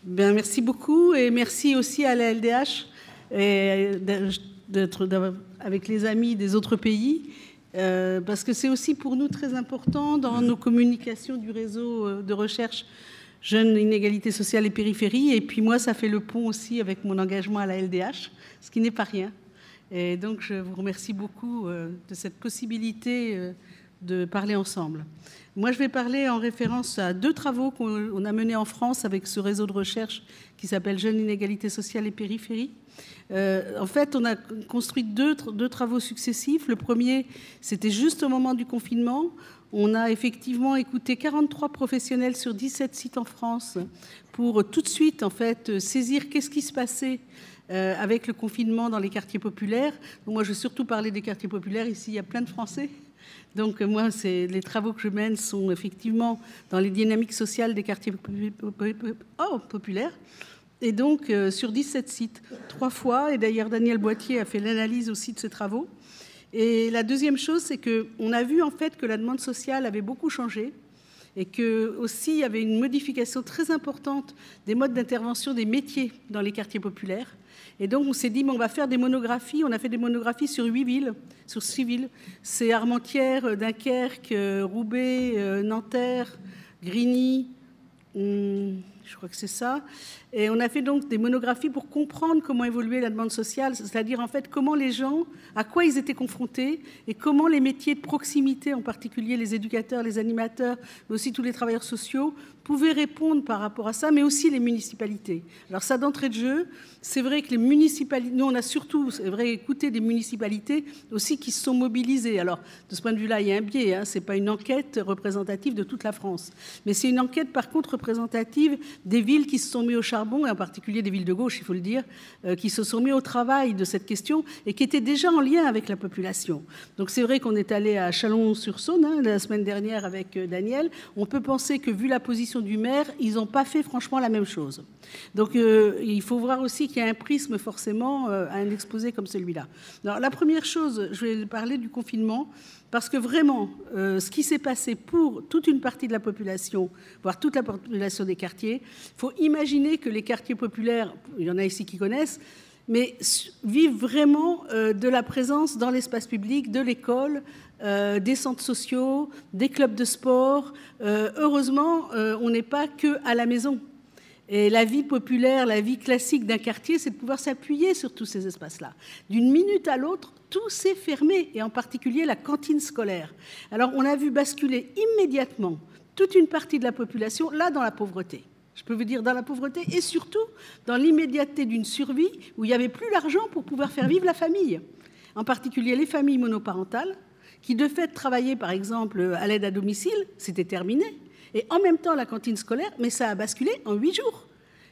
Bien, merci beaucoup et merci aussi à la LDH d'être avec les amis des autres pays parce que c'est aussi pour nous très important dans nos communications du réseau de recherche Jeunes, Inégalités sociales et Périphérie. Et puis moi, ça fait le pont aussi avec mon engagement à la LDH, ce qui n'est pas rien. Et donc, je vous remercie beaucoup de cette possibilité de parler ensemble. Moi, je vais parler en référence à 2 travaux qu'on a menés en France avec ce réseau de recherche qui s'appelle Jeunes, Inégalités sociales et Périphérie. En fait, on a construit deux travaux successifs. Le premier, c'était juste au moment du confinement. On a effectivement écouté 43 professionnels sur 17 sites en France pour tout de suite, en fait, saisir qu'est-ce qui se passait avec le confinement dans les quartiers populaires. Donc, moi, je vais surtout parler des quartiers populaires. Ici, il y a plein de Français. Donc, moi, les travaux que je mène sont effectivement dans les dynamiques sociales des quartiers populaires. Et donc, sur 17 sites, 3 fois. Et d'ailleurs, Daniel Boitier a fait l'analyse aussi de ces travaux. Et la deuxième chose, c'est qu'on a vu en fait que la demande sociale avait beaucoup changé et qu'aussi il y avait une modification très importante des modes d'intervention des métiers dans les quartiers populaires. Et donc on s'est dit, on va faire des monographies. On a fait des monographies sur 8 villes, sur 6 villes. C'est Armentières, Dunkerque, Roubaix, Nanterre, Grigny, je crois que c'est ça. Et on a fait donc des monographies pour comprendre comment évoluait la demande sociale, c'est-à-dire en fait comment les gens, à quoi ils étaient confrontés et comment les métiers de proximité, en particulier les éducateurs, les animateurs, mais aussi tous les travailleurs sociaux, pouvaient répondre par rapport à ça, mais aussi les municipalités. Alors ça, d'entrée de jeu, c'est vrai que les municipalités, nous on a surtout, c'est vrai, écouté des municipalités aussi qui se sont mobilisées. Alors de ce point de vue-là, il y a un biais, hein, c'est pas une enquête représentative de toute la France, mais c'est une enquête par contre représentative des villes qui se sont mises au charbon, et en particulier des villes de gauche, il faut le dire, qui se sont mis au travail de cette question et qui étaient déjà en lien avec la population. Donc c'est vrai qu'on est allé à Chalon-sur-Saône la semaine dernière avec Daniel. On peut penser que vu la position du maire, ils n'ont pas fait franchement la même chose. Donc il faut voir aussi qu'il y a un prisme forcément à un exposé comme celui-là. Alors la première chose, je vais parler du confinement. Parce que vraiment, ce qui s'est passé pour toute une partie de la population, voire toute la population des quartiers, il faut imaginer que les quartiers populaires, il y en a ici qui connaissent, mais vivent vraiment de la présence dans l'espace public, de l'école, des centres sociaux, des clubs de sport. Heureusement, on n'est pas que à la maison. Et la vie populaire, la vie classique d'un quartier, c'est de pouvoir s'appuyer sur tous ces espaces-là. D'une minute à l'autre, tout s'est fermé, et en particulier la cantine scolaire. Alors, on a vu basculer immédiatement toute une partie de la population, là, dans la pauvreté. Je peux vous dire dans la pauvreté et surtout dans l'immédiateté d'une survie où il n'y avait plus l'argent pour pouvoir faire vivre la famille. En particulier les familles monoparentales qui, de fait, travaillaient, par exemple, à l'aide à domicile, c'était terminé. Et en même temps, la cantine scolaire, mais ça a basculé en 8 jours.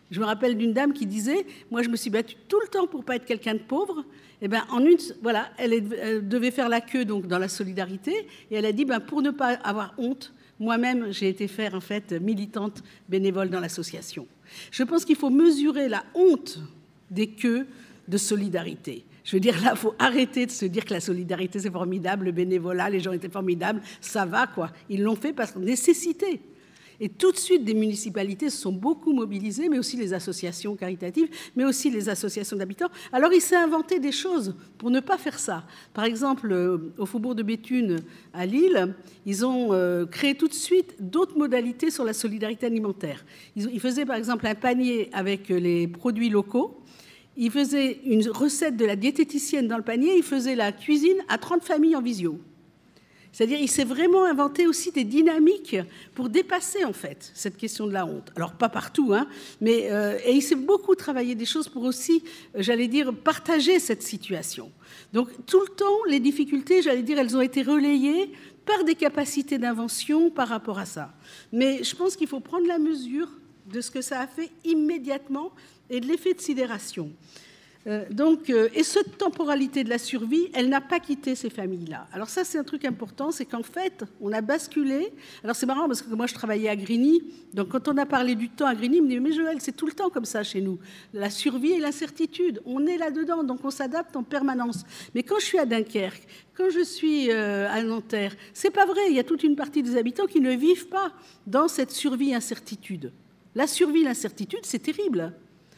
Je me rappelle d'une dame qui disait « Moi, je me suis battue tout le temps pour ne pas être quelqu'un de pauvre. » Eh bien, voilà, elle devait faire la queue donc, dans la solidarité. Et elle a dit pour ne pas avoir honte, moi-même, j'ai été faire, en fait, militante bénévole dans l'association. Je pense qu'il faut mesurer la honte des queues de solidarité. Je veux dire, là, il faut arrêter de se dire que la solidarité, c'est formidable, le bénévolat, les gens étaient formidables, ça va, quoi. Ils l'ont fait par nécessité. Et tout de suite, des municipalités se sont beaucoup mobilisées, mais aussi les associations caritatives, mais aussi les associations d'habitants. Alors, il s'est inventé des choses pour ne pas faire ça. Par exemple, au Faubourg de Béthune, à Lille, ils ont créé tout de suite d'autres modalités sur la solidarité alimentaire. Ils faisaient, par exemple, un panier avec les produits locaux. Ils faisaient une recette de la diététicienne dans le panier. Ils faisaient la cuisine à 30 familles en visio. C'est-à-dire il s'est vraiment inventé aussi des dynamiques pour dépasser, en fait, cette question de la honte. Alors, pas partout, hein, mais et il s'est beaucoup travaillé des choses pour aussi, j'allais dire, partager cette situation. Donc, tout le temps, les difficultés, j'allais dire, elles ont été relayées par des capacités d'invention par rapport à ça. Mais je pense qu'il faut prendre la mesure de ce que ça a fait immédiatement et de l'effet de sidération. Et cette temporalité de la survie, elle n'a pas quitté ces familles-là. Alors ça, c'est un truc important, c'est qu'en fait, on a basculé. Alors c'est marrant parce que moi, je travaillais à Grigny. Donc quand on a parlé du temps à Grigny, on me dit « Mais Joël, c'est tout le temps comme ça chez nous. La survie et l'incertitude, on est là-dedans, donc on s'adapte en permanence. » Mais quand je suis à Dunkerque, quand je suis à Nanterre, c'est pas vrai. Il y a toute une partie des habitants qui ne vivent pas dans cette survie-incertitude. La survie, l'incertitude, c'est terrible.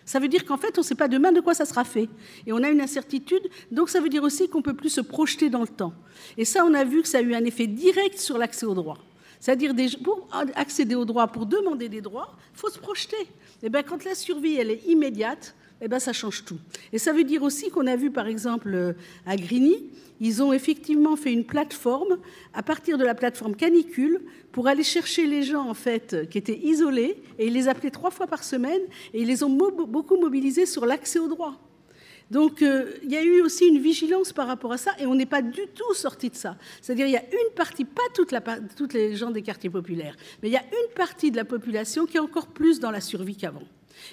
Ça veut dire qu'en fait, on ne sait pas demain de quoi ça sera fait. Et on a une incertitude, donc ça veut dire aussi qu'on ne peut plus se projeter dans le temps. Et ça, on a vu que ça a eu un effet direct sur l'accès aux droits. C'est-à-dire, pour accéder aux droits, pour demander des droits, il faut se projeter. Et bien, quand la survie, elle est immédiate, eh ben, ça change tout. Et ça veut dire aussi qu'on a vu, par exemple, à Grigny, ils ont effectivement fait une plateforme, à partir de la plateforme Canicule, pour aller chercher les gens, en fait, qui étaient isolés, et ils les appelaient 3 fois par semaine, et ils les ont beaucoup mobilisés sur l'accès aux droits. Donc, il y a eu aussi une vigilance par rapport à ça, et on n'est pas du tout sorti de ça. C'est-à-dire, il y a une partie, pas toutes les gens des quartiers populaires, mais il y a une partie de la population qui est encore plus dans la survie qu'avant.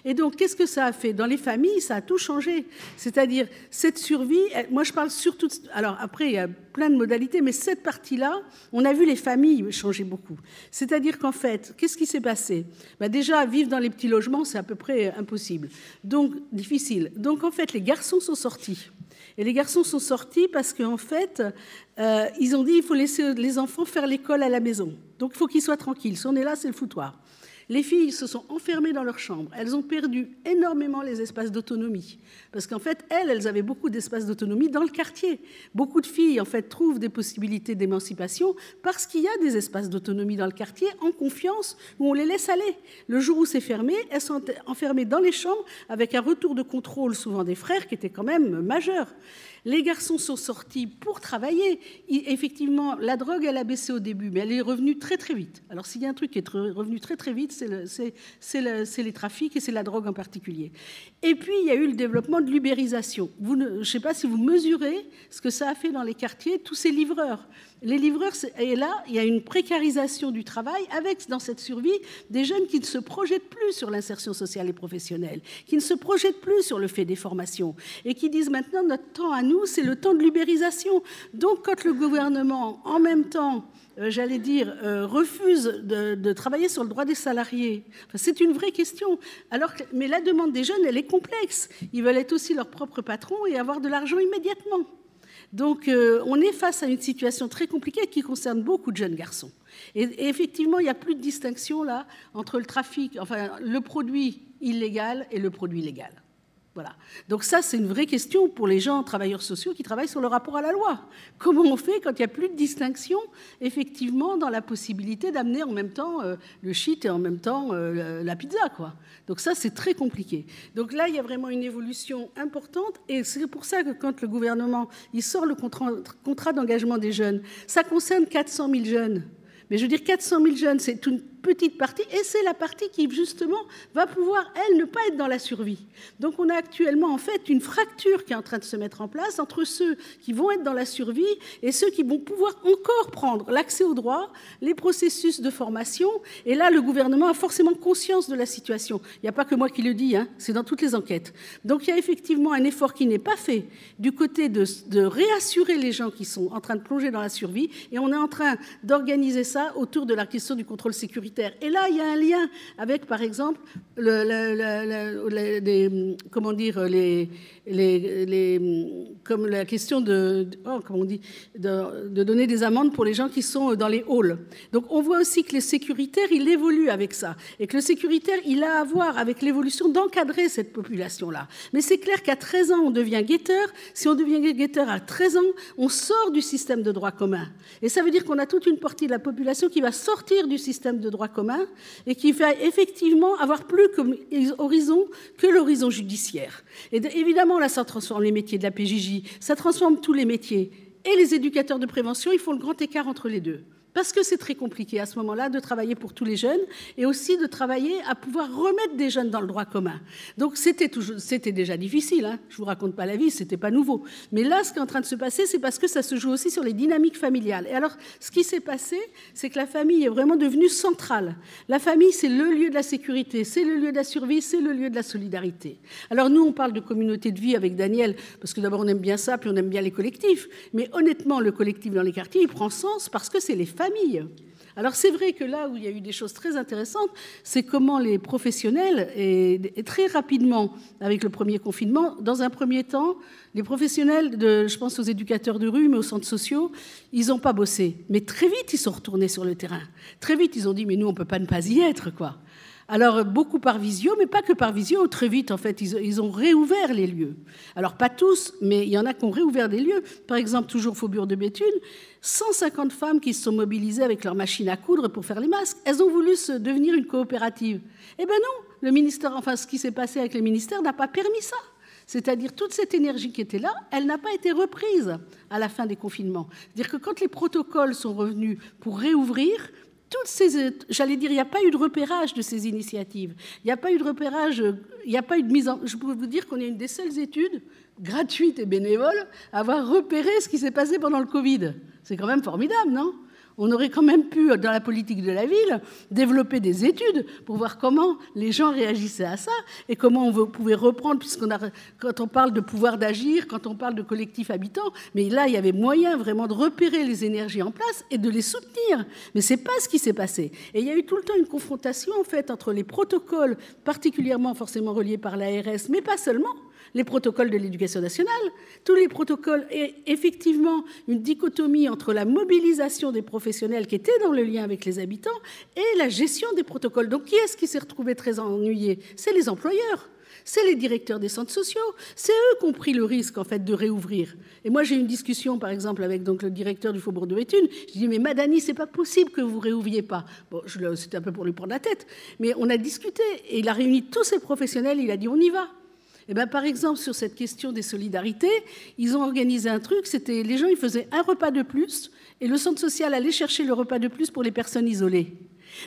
Et donc, qu'est-ce que ça a fait? Dans les familles, ça a tout changé. C'est-à-dire, cette survie, moi je parle surtout... Alors après, il y a plein de modalités, mais cette partie-là, on a vu les familles changer beaucoup. C'est-à-dire qu'en fait, qu'est-ce qui s'est passé? Déjà, vivre dans les petits logements, c'est à peu près impossible. Donc, difficile. Donc, en fait, les garçons sont sortis. Et les garçons sont sortis parce qu'en fait, ils ont dit il faut laisser les enfants faire l'école à la maison. Donc, il faut qu'ils soient tranquilles. Si on est là, c'est le foutoir. Les filles se sont enfermées dans leur chambre. Elles ont perdu énormément les espaces d'autonomie. Parce qu'en fait, elles avaient beaucoup d'espaces d'autonomie dans le quartier. Beaucoup de filles, en fait, trouvent des possibilités d'émancipation parce qu'il y a des espaces d'autonomie dans le quartier, en confiance, où on les laisse aller. Le jour où c'est fermé, elles sont enfermées dans les chambres avec un retour de contrôle, souvent des frères, qui était quand même majeur. Les garçons sont sortis pour travailler. Effectivement, la drogue, elle a baissé au début, mais elle est revenue très, très vite. Alors, s'il y a un truc qui est revenu très, très vite, c'est les trafics et c'est la drogue en particulier. Et puis, il y a eu le développement de l'ubérisation. Je ne sais pas si vous mesurez ce que ça a fait dans les quartiers, tous ces livreurs. Les livreurs, et là, il y a une précarisation du travail avec, dans cette survie, des jeunes qui ne se projettent plus sur l'insertion sociale et professionnelle, qui ne se projettent plus sur le fait des formations et qui disent maintenant, notre temps à nous, c'est le temps de l'ubérisation. Donc, quand le gouvernement, en même temps, j'allais dire, refuse de travailler sur le droit des salariés, c'est une vraie question. Mais la demande des jeunes, elle est complexe. Ils veulent être aussi leur propre patron et avoir de l'argent immédiatement. Donc, on est face à une situation très compliquée qui concerne beaucoup de jeunes garçons. Et effectivement, il n'y a plus de distinction là entre le trafic, enfin le produit illégal et le produit légal. Voilà. Donc ça, c'est une vraie question pour les gens, travailleurs sociaux, qui travaillent sur le rapport à la loi. Comment on fait quand il n'y a plus de distinction, effectivement, dans la possibilité d'amener en même temps le shit et en même temps la pizza, quoi. Donc ça, c'est très compliqué. Donc là, il y a vraiment une évolution importante, et c'est pour ça que quand le gouvernement il sort le contrat d'engagement des jeunes, ça concerne 400 000 jeunes. Mais je veux dire, 400 000 jeunes, c'est une petite partie, et c'est la partie qui, justement, va pouvoir, elle, ne pas être dans la survie. Donc, on a actuellement, en fait, une fracture qui est en train de se mettre en place entre ceux qui vont être dans la survie et ceux qui vont pouvoir encore prendre l'accès aux droits, les processus de formation. Et là, le gouvernement a forcément conscience de la situation. Il n'y a pas que moi qui le dis, hein, c'est dans toutes les enquêtes. Donc, il y a effectivement un effort qui n'est pas fait du côté de réassurer les gens qui sont en train de plonger dans la survie, et on est en train d'organiser ça autour de la question du contrôle sécuritaire. Et là, il y a un lien avec, par exemple, comme la question de donner des amendes pour les gens qui sont dans les halls. Donc, on voit aussi que les sécuritaires, ils évoluent avec ça. Et que le sécuritaire, il a à voir avec l'évolution d'encadrer cette population-là. Mais c'est clair qu'à 13 ans, on devient guetteur. Si on devient guetteur à 13 ans, on sort du système de droit commun. Et ça veut dire qu'on a toute une partie de la population qui va sortir du système de droit commun et qui va effectivement avoir plus comme horizon que l'horizon judiciaire. Et évidemment, là, ça transforme les métiers de la PJJ, ça transforme tous les métiers. Et les éducateurs de prévention, ils font le grand écart entre les deux. Parce que c'est très compliqué à ce moment-là de travailler pour tous les jeunes et aussi de travailler à pouvoir remettre des jeunes dans le droit commun. Donc c'était déjà difficile, hein. Je ne vous raconte pas la vie, ce n'était pas nouveau. Mais là, ce qui est en train de se passer, c'est parce que ça se joue aussi sur les dynamiques familiales. Et alors, ce qui s'est passé, c'est que la famille est vraiment devenue centrale. La famille, c'est le lieu de la sécurité, c'est le lieu de la survie, c'est le lieu de la solidarité. Alors nous, on parle de communauté de vie avec Daniel, parce que d'abord on aime bien ça, puis on aime bien les collectifs. Mais honnêtement, le collectif dans les quartiers, il prend sens parce que c'est les familles. Alors c'est vrai que là où il y a eu des choses très intéressantes, c'est comment les professionnels, et très rapidement avec le premier confinement, dans un premier temps, les professionnels, je pense aux éducateurs de rue, mais aux centres sociaux, ils n'ont pas bossé. Mais très vite, ils sont retournés sur le terrain. Très vite, ils ont dit, mais nous, on ne peut pas ne pas y être, quoi. Alors, beaucoup par visio, mais pas que par visio. Très vite, en fait, ils ont réouvert les lieux. Alors, pas tous, mais il y en a qui ont réouvert des lieux. Par exemple, toujours Faubourg de Béthune, 150 femmes qui se sont mobilisées avec leur machine à coudre pour faire les masques. Elles ont voulu devenir une coopérative. Eh bien non, le ministère, enfin, ce qui s'est passé avec les ministères n'a pas permis ça. C'est-à-dire toute cette énergie qui était là, elle n'a pas été reprise à la fin des confinements. C'est-à-dire que quand les protocoles sont revenus pour réouvrir, j'allais dire, il n'y a pas eu de repérage de ces initiatives. Il n'y a pas eu de repérage, il n'y a pas eu de mise en... Je peux vous dire qu'on est une des seules études gratuites et bénévoles à avoir repéré ce qui s'est passé pendant le Covid. C'est quand même formidable, non ? On aurait quand même pu, dans la politique de la ville, développer des études pour voir comment les gens réagissaient à ça et comment on pouvait reprendre, quand on parle de pouvoir d'agir, quand on parle de collectifs habitants, mais là, il y avait moyen vraiment de repérer les énergies en place et de les soutenir. Mais ce n'est pas ce qui s'est passé. Et il y a eu tout le temps une confrontation, en fait, entre les protocoles, particulièrement forcément reliés par l'ARS, mais pas seulement, les protocoles de l'éducation nationale, tous les protocoles, et effectivement une dichotomie entre la mobilisation des professionnels qui étaient dans le lien avec les habitants et la gestion des protocoles. Donc qui est-ce qui s'est retrouvé très ennuyé ? C'est les employeurs, c'est les directeurs des centres sociaux, c'est eux qui ont pris le risque en fait de réouvrir. Et moi j'ai eu une discussion par exemple avec donc, le directeur du Faubourg de Béthune, je dis mais Madani, c'est pas possible que vous réouvriez pas. Bon, c'était un peu pour lui prendre la tête, mais on a discuté et il a réuni tous ses professionnels, il a dit on y va. Eh bien, par exemple, sur cette question des solidarités, ils ont organisé un truc, c'était les gens ils faisaient un repas de plus et le centre social allait chercher le repas de plus pour les personnes isolées.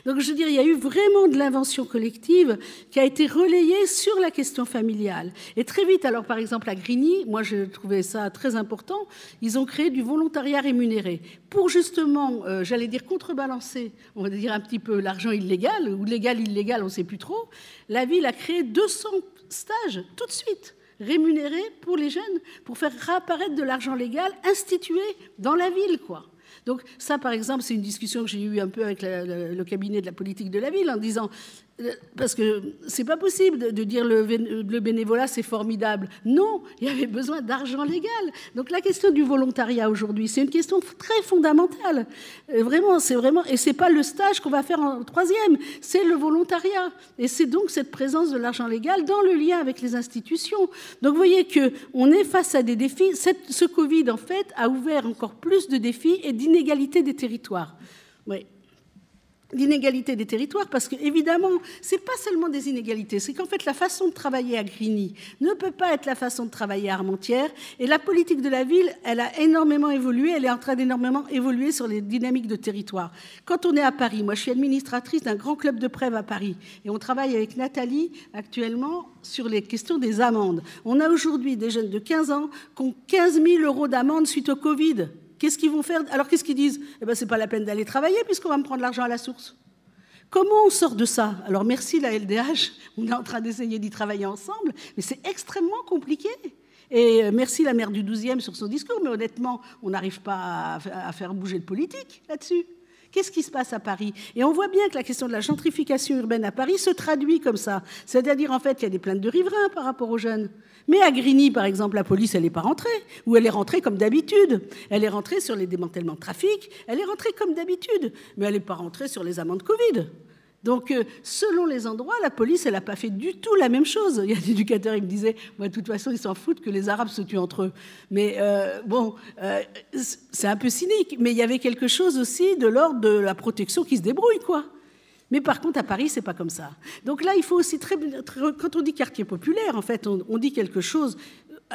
Donc, je veux dire, il y a eu vraiment de l'invention collective qui a été relayée sur la question familiale. Et très vite, alors par exemple à Grigny, moi je trouvais ça très important, ils ont créé du volontariat rémunéré pour justement, j'allais dire contrebalancer, on va dire un petit peu l'argent illégal, ou légal, illégal, on ne sait plus trop. La ville a créé 200 stages tout de suite rémunérés pour les jeunes, pour faire réapparaître de l'argent légal institué dans la ville, quoi. Donc ça, par exemple, c'est une discussion que j'ai eue un peu avec le cabinet de la politique de la ville en disant, parce que c'est pas possible de dire le bénévolat c'est formidable. Non, il y avait besoin d'argent légal. Donc la question du volontariat aujourd'hui, c'est une question très fondamentale. Vraiment, et c'est pas le stage qu'on va faire en troisième, c'est le volontariat. Et c'est donc cette présence de l'argent légal dans le lien avec les institutions. Donc vous voyez qu'on est face à des défis. Ce Covid, en fait, a ouvert encore plus de défis et d'inégalités des territoires. Oui. L'inégalité des territoires, parce qu'évidemment, ce n'est pas seulement des inégalités, c'est qu'en fait, la façon de travailler à Grigny ne peut pas être la façon de travailler à Armentières, et la politique de la ville, elle a énormément évolué, elle est en train d'énormément évoluer sur les dynamiques de territoire. Quand on est à Paris, moi je suis administratrice d'un grand club de Prèves à Paris, et on travaille avec Nathalie actuellement sur les questions des amendes. On a aujourd'hui des jeunes de 15 ans qui ont 15 000 € d'amende suite au Covid. Qu'est-ce qu'ils vont faire ? Alors, qu'est-ce qu'ils disent ? Eh bien, ce n'est pas la peine d'aller travailler puisqu'on va me prendre l'argent à la source. Comment on sort de ça ? Alors, merci la LDH, on est en train d'essayer d'y travailler ensemble, mais c'est extrêmement compliqué. Et merci la maire du 12e sur son discours, mais honnêtement, on n'arrive pas à faire bouger le politique là-dessus. Qu'est-ce qui se passe à Paris ? Et on voit bien que la question de la gentrification urbaine à Paris se traduit comme ça. C'est-à-dire, en fait, il y a des plaintes de riverains par rapport aux jeunes. Mais à Grigny, par exemple, la police, elle n'est pas rentrée. Ou elle est rentrée comme d'habitude. Elle est rentrée sur les démantèlements de trafic. Elle est rentrée comme d'habitude. Mais elle n'est pas rentrée sur les amendes Covid. Donc, selon les endroits, la police, elle n'a pas fait du tout la même chose. Il y a des éducateurs qui me disaient, moi, de toute façon, ils s'en foutent que les Arabes se tuent entre eux. Mais c'est un peu cynique. Mais il y avait quelque chose aussi de l'ordre de la protection qui se débrouille, quoi. Mais par contre, à Paris, c'est pas comme ça. Donc là, il faut aussi quand on dit quartier populaire, en fait, on dit quelque chose.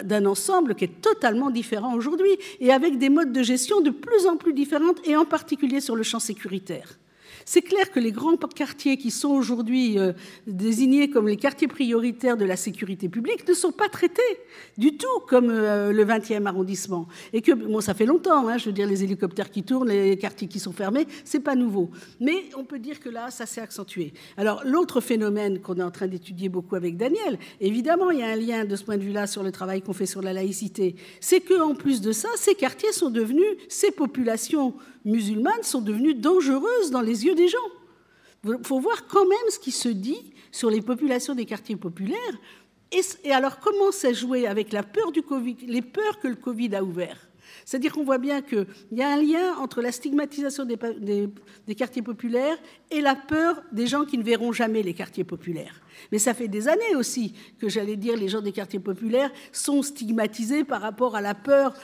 d'un ensemble qui est totalement différent aujourd'hui et avec des modes de gestion de plus en plus différents et en particulier sur le champ sécuritaire. C'est clair que les grands quartiers qui sont aujourd'hui désignés comme les quartiers prioritaires de la sécurité publique ne sont pas traités du tout comme le 20e arrondissement. Et que, bon, ça fait longtemps, hein, je veux dire, les hélicoptères qui tournent, les quartiers qui sont fermés, c'est pas nouveau. Mais on peut dire que là, ça s'est accentué. Alors, l'autre phénomène qu'on est en train d'étudier beaucoup avec Daniel, évidemment, il y a un lien de ce point de vue-là sur le travail qu'on fait sur la laïcité, c'est qu'en plus de ça, ces quartiers sont devenus, ces populations musulmanes sont devenues dangereuses dans les yeux des gens. Il faut voir quand même ce qui se dit sur les populations des quartiers populaires. Et alors, comment c'est joué avec la peur du Covid, les peurs que le Covid a ouvert? C'est-à-dire qu'on voit bien qu'il y a un lien entre la stigmatisation des quartiers populaires et la peur des gens qui ne verront jamais les quartiers populaires. Mais ça fait des années aussi que, j'allais dire, les gens des quartiers populaires sont stigmatisés par rapport à la peur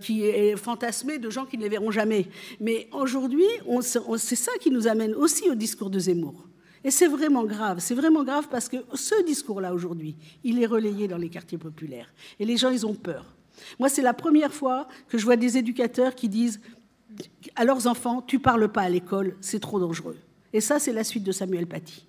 qui est fantasmée de gens qui ne les verront jamais. Mais aujourd'hui, c'est ça qui nous amène aussi au discours de Zemmour. Et c'est vraiment grave parce que ce discours-là, aujourd'hui, il est relayé dans les quartiers populaires. Et les gens, ils ont peur. Moi, c'est la première fois que je vois des éducateurs qui disent à leurs enfants « tu ne parles pas à l'école, c'est trop dangereux ». Et ça, c'est la suite de Samuel Paty.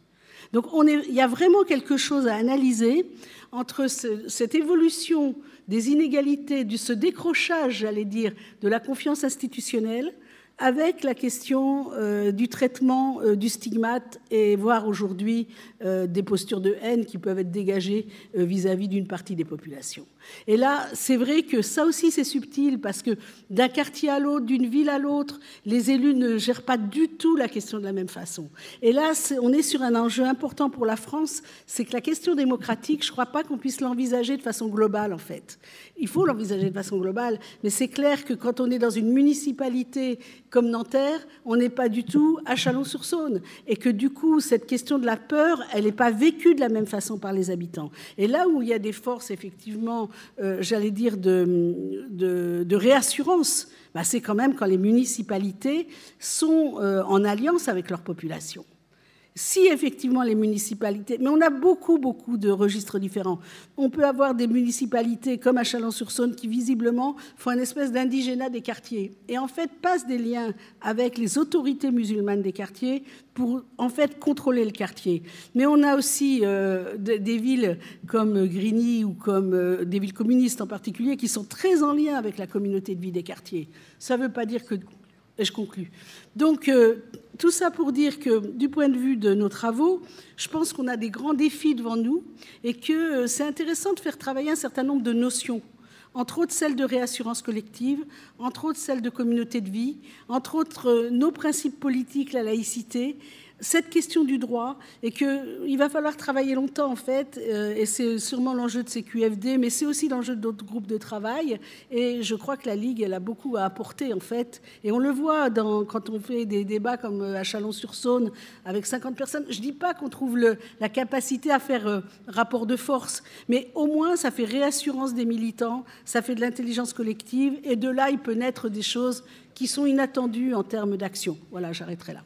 Donc, il y a vraiment quelque chose à analyser entre cette évolution des inégalités, de ce décrochage, j'allais dire, de la confiance institutionnelle, avec la question du traitement du stigmate et voire aujourd'hui des postures de haine qui peuvent être dégagées vis-à-vis d'une partie des populations. Et là, c'est vrai que ça aussi c'est subtil parce que d'un quartier à l'autre, d'une ville à l'autre, les élus ne gèrent pas du tout la question de la même façon. Et là, on est sur un enjeu important pour la France, c'est que la question démocratique, je ne crois pas qu'on puisse l'envisager de façon globale en fait. Il faut l'envisager de façon globale, mais c'est clair que quand on est dans une municipalité comme Nanterre, on n'est pas du tout à Chalon-sur-Saône. Et que du coup, cette question de la peur, elle n'est pas vécue de la même façon par les habitants. Et là où il y a des forces, effectivement, j'allais dire, de réassurance, bah, c'est quand même quand les municipalités sont en alliance avec leur population. Si effectivement les municipalités, mais on a beaucoup de registres différents. On peut avoir des municipalités comme à Chalon-sur-Saône qui visiblement font une espèce d'indigénat des quartiers et en fait passent des liens avec les autorités musulmanes des quartiers pour en fait contrôler le quartier. Mais on a aussi des villes comme Grigny ou comme des villes communistes en particulier qui sont très en lien avec la communauté de vie des quartiers. Ça ne veut pas dire que... Et je conclus. Donc, tout ça pour dire que, du point de vue de nos travaux, je pense qu'on a des grands défis devant nous et que c'est intéressant de faire travailler un certain nombre de notions, entre autres celles de réassurance collective, entre autres celles de communauté de vie, entre autres nos principes politiques, la laïcité, cette question du droit, et qu'il va falloir travailler longtemps, en fait, et c'est sûrement l'enjeu de ces QFD, mais c'est aussi l'enjeu d'autres groupes de travail, et je crois que la Ligue, elle a beaucoup à apporter, en fait, et on le voit quand on fait des débats comme à Chalon-sur-Saône, avec 50 personnes. Je ne dis pas qu'on trouve la capacité à faire rapport de force, mais au moins, ça fait réassurance des militants, ça fait de l'intelligence collective, et de là, il peut naître des choses qui sont inattendues en termes d'action. Voilà, j'arrêterai là.